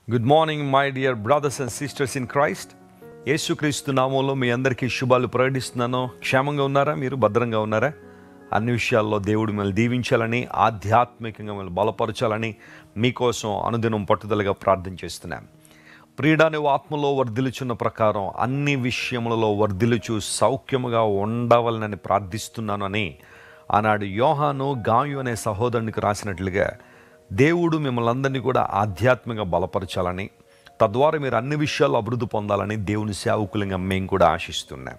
Good morning my dear brothers and sisters in Christ. యేసుక్రీస్తు నామంలో మీ అందరికీ శుభాలు ప్రకటిస్తున్నాను. క్షేమంగా ఉన్నారా? మీరు భద్రంగా ఉన్నారా? అన్ని విషయాల్లో దేవుడు మిమ్మల్ని దీవించాలని, ఆధ్యాత్మికంగా మిమ్మల్ని బలపరచాలని మీకోసం అనుదినం పట్టుదలగా ప్రార్థన చేస్తున్నాను. ప్రియుడా, ఆత్మలో వర్ధిల్చున్న ప్రకారం అన్ని విషయములలో వర్ధిల్లుచు సౌఖ్యముగా ఉండవలనని ప్రార్థిస్తున్నాను అని ఆనాడు యోహాను గాయు అనే సహోదరునికి రాసినట్లుగా దేవుడు మిమ్మల్ని అందరినీ కూడా ఆధ్యాత్మికంగా బలపరచాలని, తద్వారా మీరు అన్ని విషయాల్లో అభివృద్ధి పొందాలని దేవుని సేవకులుగా మేము కూడా ఆశిస్తున్నాం.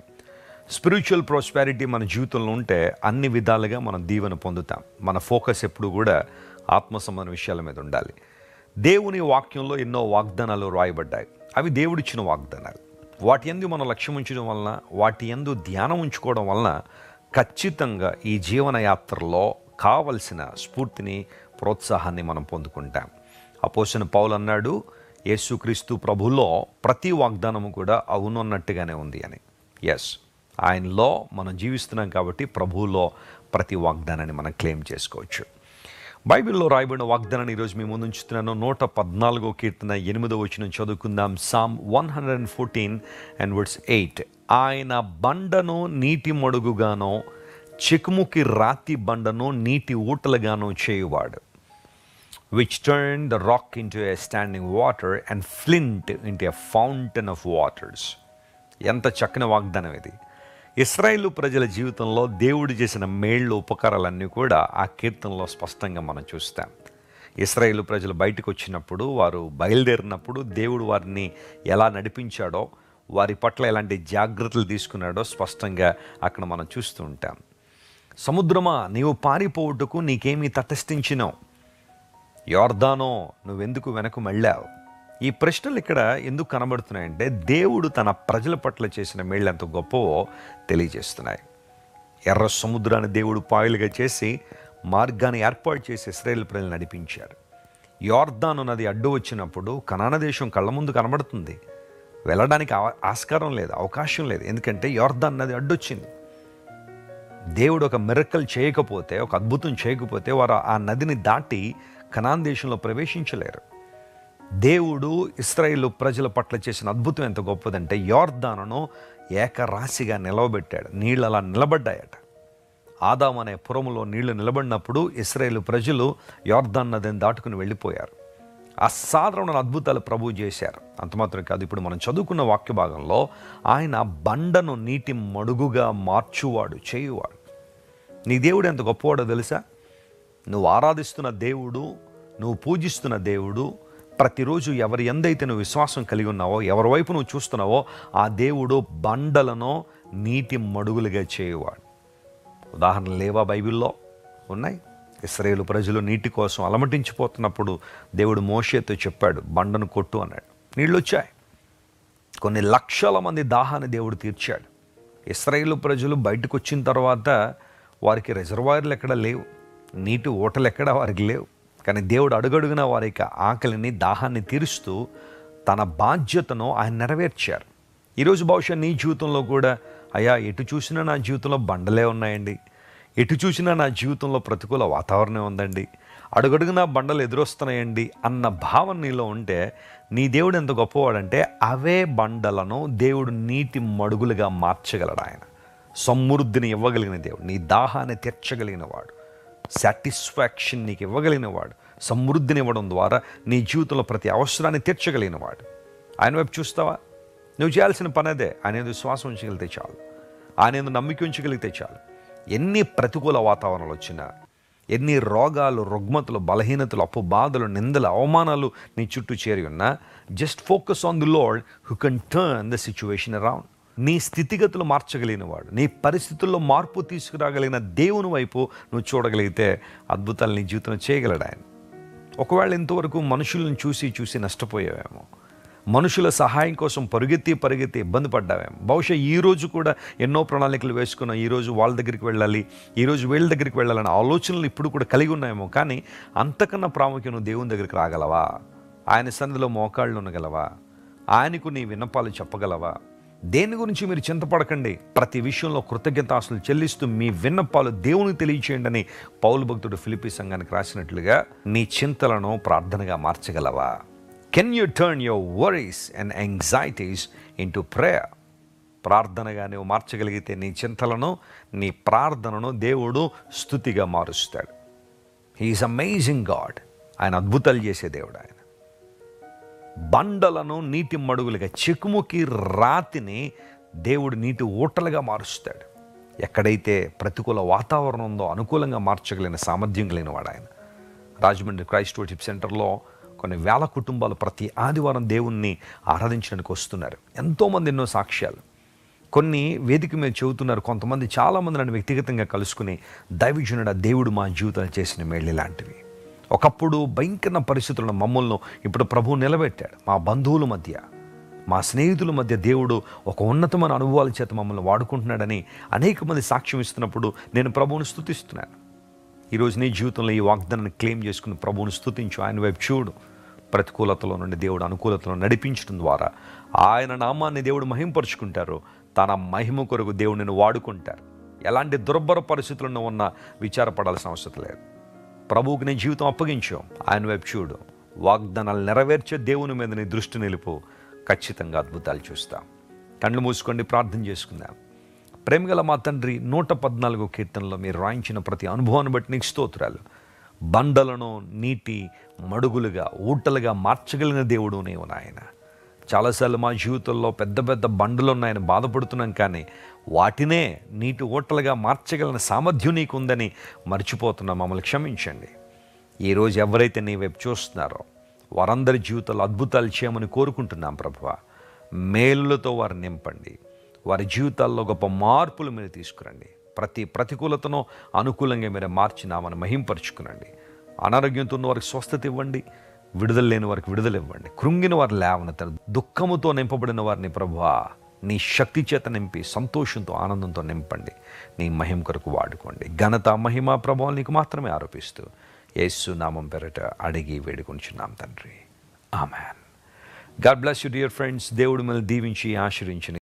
స్పిరిచువల్ ప్రాస్పెరిటీ మన జీవితంలో ఉంటే అన్ని విధాలుగా మనం దీవెన పొందుతాం. మన ఫోకస్ ఎప్పుడు కూడా ఆత్మ సంబంధ విషయాల మీద ఉండాలి. దేవుని వాక్యంలో ఎన్నో వాగ్దానాలు రాయబడ్డాయి. అవి దేవుడిచ్చిన వాగ్దానాలు. వాటి యందు మనం లక్ష్యం ఉంచడం వలన, వాటి యందు ధ్యానం ఉంచుకోవడం వలన ఖచ్చితంగా ఈ జీవన యాత్రలో కావలసిన స్ఫూర్తిని, ప్రోత్సాహాన్ని మనం పొందుకుంటాం. అపోస్తలుడైన పౌలు అన్నాడు, యేసుక్రీస్తు ప్రభులో ప్రతి వాగ్దానము కూడా అవునన్నట్టుగానే ఉంది అని. ఎస్, ఆయనలో మనం జీవిస్తున్నాం కాబట్టి ప్రభువులో ప్రతి వాగ్దానాన్ని మనం క్లెయిమ్ చేసుకోవచ్చు. బైబిల్లో రాయబడిన వాగ్దానాన్ని ఈరోజు మీ ముందు ఉంచుతున్నాను. 114వ కీర్తన 8వ వచనం చదువుకుందాం. Psalm 114:8. ఆయన బండను నీటి మడుగుగానో, చెకుముకి రాతి బండను నీటి ఊటలుగానో చేయువాడు. which turned the rock into a standing water and flint into a fountain of waters. ఎంత చక్కని వాగ్దానం ఇది. ఇశ్రాయేలు ప్రజల జీవితంలో దేవుడు చేసిన మేళ్ళు, ఉపకారాలన్నీ కూడా ఆ కీర్తనలో స్పష్టంగా మనం చూస్తాం. ఇశ్రాయేలు ప్రజలు బయటకు వచ్చినప్పుడు, వారు బయలుదేరినప్పుడు దేవుడు వారిని ఎలా నడిపించాడో, వారి పట్ల ఎలాంటి జాగ్రత్తలు తీసుకున్నాడో స్పష్టంగా అక్కడ మనం చూస్తూ ఉంటాం. సముద్రమా, నీవు పారిపోవుటకు నీకేమీ తటస్థించినావు? యోర్దానో, నువ్వెందుకు వెనక్కు మళ్ళావు? ఈ ప్రశ్నలు ఇక్కడ ఎందుకు కనబడుతున్నాయంటే దేవుడు తన ప్రజల పట్ల చేసిన మేళ్ళు ఎంత గొప్పవో తెలియజేస్తున్నాయి. ఎర్ర సముద్రాన్ని దేవుడు పాయలుగా చేసి మార్గాన్ని ఏర్పాటు చేసి ఇశ్రాయేలు ప్రజలు నడిపించారు. యోర్దాను నది అడ్డు వచ్చినప్పుడు కనాను దేశం కళ్ళ ముందు కనబడుతుంది. వెళ్ళడానికి ఆస్కారం లేదు, అవకాశం లేదు. ఎందుకంటే యోర్దాను నది అడ్డొచ్చింది. దేవుడు ఒక మిరకల్ చేయకపోతే, ఒక అద్భుతం చేయకపోతే వారు ఆ నదిని దాటి కనాను దేశంలో ప్రవేశించలేరు. దేవుడు ఇశ్రాయేలు ప్రజల పట్ల చేసిన అద్భుతం ఎంత గొప్పదంటే యోర్దానును ఏకరాశిగా నిలవబెట్టాడు. నీళ్ళు అలా నిలబడ్డాయట. ఆదాము అనే పురములో నీళ్లు నిలబడినప్పుడు ఇశ్రాయేలు ప్రజలు యోర్దాను నదిని దాటుకుని వెళ్ళిపోయారు. అసాధారణమైన అద్భుతాలు ప్రభువు చేశారు. అంత మాత్రం కాదు, ఇప్పుడు మనం చదువుకున్న వాక్య భాగంలో ఆయన బండను నీటి మడుగుగా మార్చువాడు, చేయువాడు. నీ దేవుడు ఎంత గొప్పవాడో తెలుసా? నువ్వు ఆరాధిస్తున్న దేవుడు, నువ్వు పూజిస్తున్న దేవుడు, ప్రతిరోజు ఎవరి ఎందైతే నువ్వు విశ్వాసం కలిగి ఉన్నావో, ఎవరి వైపు నువ్వు చూస్తున్నావో ఆ దేవుడు బండలను నీటి మడుగులుగా చేయువాడు. ఉదాహరణలు లేవా? బైబిల్లో ఉన్నాయి. ఇశ్రాయేలు ప్రజలు నీటి కోసం అలమటించిపోతున్నప్పుడు దేవుడు మోషేతో చెప్పాడు, బండను కొట్టు అన్నాడు. నీళ్ళు వచ్చాయి. కొన్ని లక్షల మంది దాహాన్ని దేవుడు తీర్చాడు. ఇశ్రాయేలు ప్రజలు బయటకు వచ్చిన తర్వాత వారికి రిజర్వాయర్లు ఎక్కడ లేవు, నీటి ఊటలు ఎక్కడ వారికి లేవు. కానీ దేవుడు అడుగడుగున వారి యొక్క ఆకలిని, దాహాన్ని తీరుస్తూ తన బాధ్యతను ఆయన నెరవేర్చారు. ఈరోజు బహుశా నీ జీవితంలో కూడా, అయ్యా ఎటు చూసినా నా జీవితంలో బండలే ఉన్నాయండి, ఎటు చూసినా నా జీవితంలో ప్రతికూల వాతావరణం ఉందండి, అడుగడుగునా బండలు ఎదురొస్తున్నాయండి అన్న భావన నీలో ఉంటే నీ దేవుడు ఎంత గొప్పవాడంటే అవే బండలను దేవుడు నీటి మడుగులుగా మార్చగలడు. ఆయన సమృద్ధిని ఇవ్వగలిగిన దేవుడు, నీ దాహాన్ని తీర్చగలిగిన వాడు, సాటిస్ఫాక్షన్ నీకు ఇవ్వగలిగిన వాడు, సమృద్ధిని ఇవ్వడం ద్వారా నీ జీవితంలో ప్రతి అవసరాన్ని తీర్చగలిగిన వాడు. ఆయన వైపు చూస్తావా? నువ్వు చేయాల్సిన పని అదే. ఆయన ఏదో విశ్వాసం ఉంచగలిగితే చాలు, ఆయన ఏదో నమ్మిక ఉంచగలిగితే చాలు. ఎన్ని ప్రతికూల వాతావరణాలు వచ్చినా, ఎన్ని రోగాలు, రుగ్మతలు, బలహీనతలు, అప్పు బాధలు, నిందలు, అవమానాలు నీ చుట్టూ చేరి ఉన్నా, just focus on the lord who can turn the situation around. నీ స్థితిగతులు మార్చగలిగిన వాడు, నీ పరిస్థితుల్లో మార్పు తీసుకురాగలిగిన దేవుని వైపు నువ్వు చూడగలిగితే అద్భుతాలు నీ జీవితంలో చేయగలడు ఆయన. ఒకవేళ ఇంతవరకు మనుషులను చూసి నష్టపోయావేమో, మనుషుల సహాయం కోసం పరిగెత్తి ఇబ్బంది పడ్డావేమో. బహుశా ఈరోజు కూడా ఎన్నో ప్రణాళికలు వేసుకున్నావు. ఈరోజు వాళ్ళ దగ్గరికి వెళ్ళాలి, ఈరోజు వీళ్ళ దగ్గరికి వెళ్ళాలనే ఆలోచనలు ఇప్పుడు కూడా కలిగి ఉన్నాయేమో. కానీ అంతకన్నా ప్రాముఖ్యం నువ్వు దేవుని దగ్గరికి రాగలవా? ఆయన సన్నిధిలో మోకాళ్ళు ఉండగలవా? ఆయనకు నీ విన్నపాలు చెప్పగలవా? దేని గురించి మీరు చింతపడకండి, ప్రతి విషయంలో కృతజ్ఞతాస్తులు చెల్లిస్తూ మీ విన్నపాలు దేవునికి తెలియచేయండి అని పౌలు భక్తుడు ఫిలిప్పీ సంఘానికి రాసినట్లుగా నీ చింతలను ప్రార్థనగా మార్చగలవా? Can you turn your worries and anxieties into prayer? ప్రార్థనగా నువ్వు మార్చగలిగితే నీ చింతలను, నీ ప్రార్థనను దేవుడు స్తుతిగా మారుస్తాడు. He is amazing God. ఆయన అద్భుతాలు చేసే దేవుడు. ఆయన బండలను నీటి మడుగులుగా, చెకుముకి రాతిని దేవుడు నీటి ఊటలుగా మారుస్తాడు. ఎక్కడైతే ప్రతికూల వాతావరణం ఉందో అనుకూలంగా మార్చగలిగిన సామర్థ్యం కలిగిన వాడు ఆయన. రాజమండ్రి క్రైస్ట్ వర్షిప్ సెంటర్లో కొన్ని వేల కుటుంబాలు ప్రతి ఆదివారం దేవుణ్ణి ఆరాధించడానికి వస్తున్నారు. ఎంతోమంది ఎన్నో సాక్ష్యాలు. కొన్ని వేదిక మీద చెబుతున్నారు. కొంతమంది చాలామంది నన్ను వ్యక్తిగతంగా కలుసుకుని, దైవజనుడా, దేవుడు మా జీవితాలు చేసిన మేళ్ళు ఇలాంటివి. ఒకప్పుడు భయంకర పరిస్థితులను మమ్మల్ని ఇప్పుడు ప్రభువు నిలబెట్టాడు. మా బంధువుల మధ్య, మా స్నేహితుల మధ్య దేవుడు ఒక ఉన్నతమైన అనుభవాల చేత మమ్మల్ని వాడుకుంటున్నాడని అనేక మంది సాక్ష్యం ఇస్తున్నప్పుడు నేను ప్రభువును స్తుతిస్తున్నాను. ఈరోజు నీ జీవితంలో ఈ వాగ్దానాన్ని క్లెయిమ్ చేసుకుని ప్రభువును స్తుతించు. ఆయన వైపు చూడు. ప్రతికూలతలో నుండి దేవుడు అనుకూలతలో నడిపించడం ద్వారా ఆయన నామాన్ని దేవుడు మహింపరుచుకుంటారు. తన మహిమ కొరకు దేవుడు నిన్ను వాడుకుంటారు. ఎలాంటి దుర్భర పరిస్థితుల్లో ఉన్నా విచారపడాల్సిన అవసరం లేదు. ప్రభువుకి నీ జీవితం అప్పగించు. ఆయన వైపు చూడు. వాగ్దానాలు నెరవేర్చే దేవుని మీద నీ దృష్టి నిలుపు. ఖచ్చితంగా అద్భుతాలు చూస్తాం. కళ్ళు మూసుకోండి, ప్రార్థన చేసుకుందాం. ప్రేమగల మా తండ్రి, 114 కీర్తనలో మీరు రాయించిన ప్రతి అనుభవాన్ని బట్టి నీకు స్తోత్రాలు. బండలను నీటి మడుగులుగా, ఊటలుగా మార్చగలిగిన దేవుడు నీవు నాయన. చాలాసార్లు మా జీవితంలో పెద్ద పెద్ద బండలు ఉన్నాయని బాధపడుతున్నాం, కానీ వాటినే నీటి ఊటలుగా మార్చగలిగిన సామర్థ్యం నీకు ఉందని మర్చిపోతున్నాం. మమ్మల్ని క్షమించండి. ఈరోజు ఎవరైతే నీ వైపు చూస్తున్నారో వారందరి జీవితాల్లో అద్భుతాలు చేయమని కోరుకుంటున్నాం ప్రభువా. మేలులతో వారిని నింపండి. వారి జీవితాల్లో గొప్ప మార్పులు మీరు తీసుకురండి. ప్రతి ప్రతికూలతను అనుకూలంగా మీరు మార్చినామని మహింపరుచుకునండి. అనారోగ్యంతో ఉన్న వారికి స్వస్థత ఇవ్వండి. విడుదల లేని వారికి విడుదల ఇవ్వండి. కృంగిన వారి లేవనెత్తండి. దుఃఖముతో నింపబడిన వారిని ప్రభువా నీ శక్తి చేత నింపి సంతోషంతో, ఆనందంతో నింపండి. నీ మహిమ కొరకు వాడుకోండి. ఘనత, మహిమ, ప్రభావం నీకు మాత్రమే ఆరోపిస్తూ యేసు నామం పేరట అడిగి వేడుకొంచున్నాం తండ్రి. Amen. God bless you dear friends. దేవుడు మిమ్మల్ని దీవించి ఆశీర్వదించును.